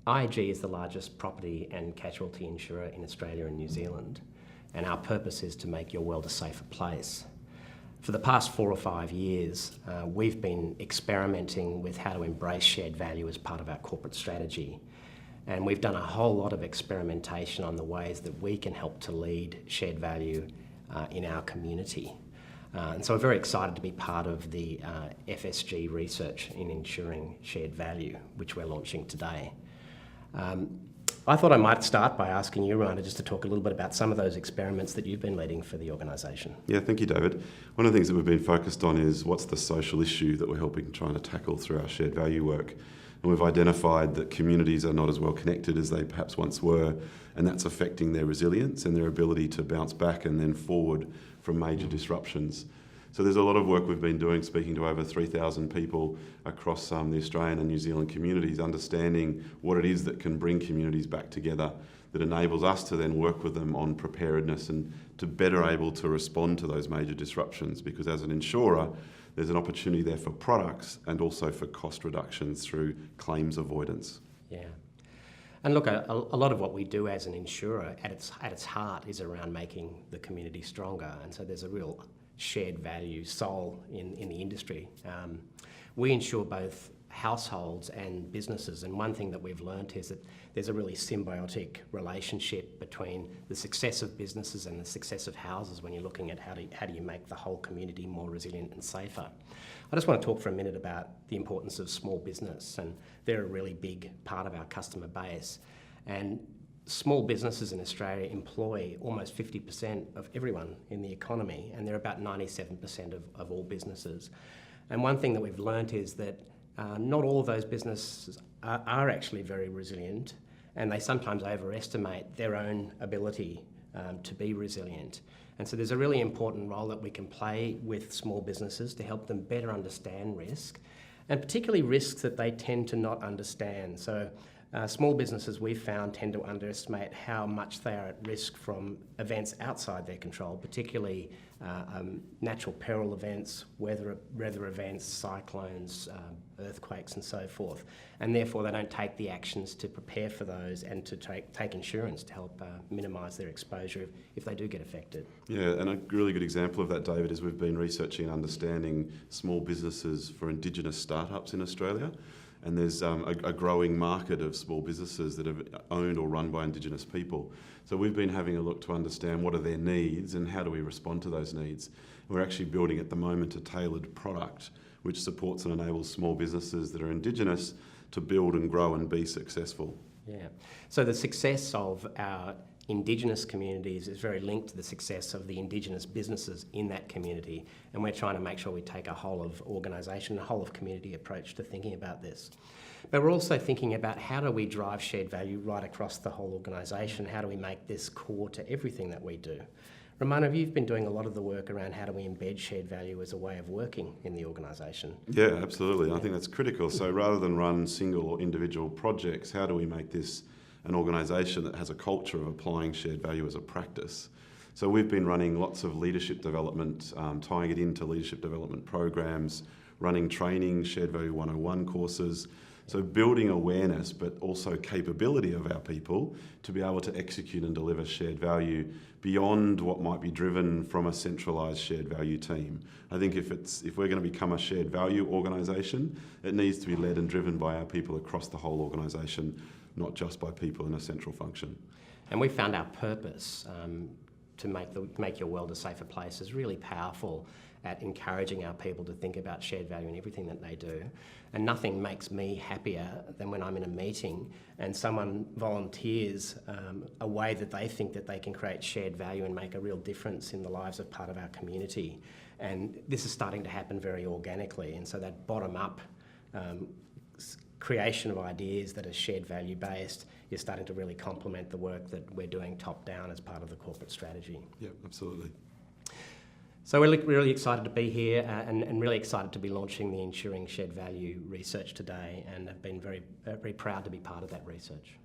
IAG is the largest property and casualty insurer in Australia and New Zealand, and our purpose is to make your world a safer place. For the past 4 or 5 years, we've been experimenting with how to embrace shared value as part of our corporate strategy. And we've done a whole lot of experimentation on the ways that we can help to lead shared value in our community. And so we're very excited to be part of the FSG research in ensuring shared value, which we're launching today. I thought I might start by asking you, Rhonda, just to talk a little bit about some of those experiments that you've been leading for the organisation. Yeah, thank you, David. One of the things that we've been focused on is what's the social issue that we're helping trying to tackle through our shared value work. And we've identified that communities are not as well connected as they perhaps once were, and that's affecting their resilience and their ability to bounce back and then forward from major disruptions. So there's a lot of work we've been doing, speaking to over 3,000 people across the Australian and New Zealand communities, understanding what it is that can bring communities back together, that enables us to then work with them on preparedness and to better able to respond to those major disruptions. Because as an insurer, there's an opportunity there for products and also for cost reductions through claims avoidance. Yeah. And look, a lot of what we do as an insurer at its heart is around making the community stronger. And so there's a real shared value soul in the industry. We insure both households and businesses, and one thing that we've learnt is that there's a really symbiotic relationship between the success of businesses and the success of houses when you're looking at how do you make the whole community more resilient and safer. I just want to talk for a minute about the importance of small business, and they're a really big part of our customer base. And small businesses in Australia employ almost 50% of everyone in the economy, and they're about 97% of all businesses. And one thing that we've learnt is that not all of those businesses are actually very resilient, and they sometimes overestimate their own ability to be resilient. And so there's a really important role that we can play with small businesses to help them better understand risk, and particularly risks that they tend to not understand. So small businesses, we've found, tend to underestimate how much they are at risk from events outside their control, particularly natural peril events, weather events, cyclones, earthquakes and so forth. And therefore they don't take the actions to prepare for those and to take insurance to help minimise their exposure if they do get affected. Yeah, and a really good example of that, David, is we've been researching and understanding small businesses for Indigenous startups in Australia. And there's a growing market of small businesses that are owned or run by Indigenous people. So we've been having a look to understand what are their needs and how do we respond to those needs. We're actually building at the moment a tailored product which supports and enables small businesses that are Indigenous to build and grow and be successful. Yeah. So the success of our Indigenous communities is very linked to the success of the Indigenous businesses in that community, and we're trying to make sure we take a whole of organisation, a whole of community approach to thinking about this. But we're also thinking about how do we drive shared value right across the whole organisation, how do we make this core to everything that we do. Ramona, you've been doing a lot of the work around how do we embed shared value as a way of working in the organisation. Yeah, absolutely. I think that's critical. So rather than run single or individual projects, how do we make this an organisation that has a culture of applying shared value as a practice? So we've been running lots of leadership development, tying it into leadership development programs, running training, Shared Value 101 courses. So building awareness, but also capability of our people to be able to execute and deliver shared value beyond what might be driven from a centralised shared value team. I think if we're going to become a shared value organisation, it needs to be led and driven by our people across the whole organisation, not just by people in a central function. And we found our purpose to make your world a safer place is really powerful at encouraging our people to think about shared value in everything that they do. And nothing makes me happier than when I'm in a meeting and someone volunteers a way that they think that they can create shared value and make a real difference in the lives of part of our community. And this is starting to happen very organically, and so that bottom-up creation of ideas that are shared value based is starting to really complement the work that we're doing top down as part of the corporate strategy. Yeah, absolutely. So we're really excited to be here and really excited to be launching the Insuring Shared Value research today, and have been very, very proud to be part of that research.